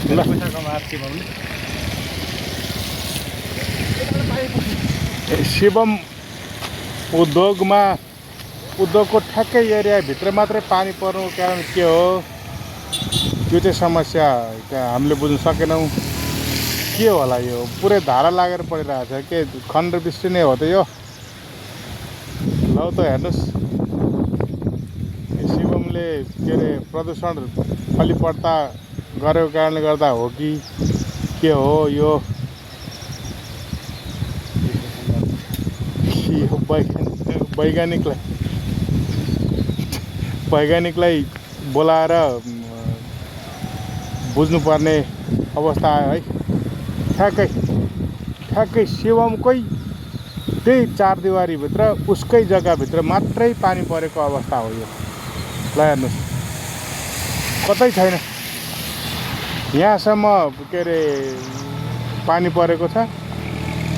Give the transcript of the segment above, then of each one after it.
पैसा कमाएर शिवम उद्योगको ठ्याक्कै एरियाभित्र मात्रै पानी पर्नुको कारण के हो त्यो चाहिँ समस्या हामीले बुझ्न सकेनौँ। के होला यो पुरै धारा लागेर परिरहेछ के खण्डवृष्टि नै हो त यो। ल त हेर्नुहोस् शिवमले के अरे प्रदूषण फलिपड्ता गरेको कारणले गर्दा हो कि के हो यो वैज्ञानिकलाई बोलाएर बुझ्नुपर्ने अवस्था आयो है। ठ्याक्कै शिवमकै त्यही चारदिवारीभित्र उसकै जग्गाभित्र मात्रै पानी परेको अवस्था हो यो। ल हेर्नुहोस् कतै छैन यहाँसम्म के अरे पानी परेको छ।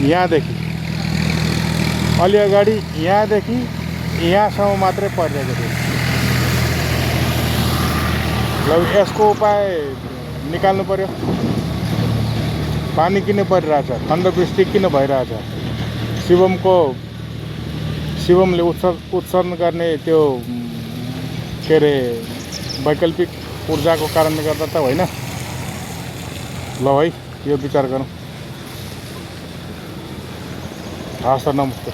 यहाँदेखि अलि अगाडि यहाँदेखि यहाँसम्म मात्रै परिरहेको थियो। ल यसको उपाय निकाल्नु पर्यो। पानी किन परिरहेछ, खण्डवृष्टि किन भइरहेछ, शिवमले उत्सर्जन गर्ने त्यो के अरे वैकल्पिक ऊर्जाको कारणले गर्दा त होइन। ल है यो विचार गरौँ। हस् त नमस्ते।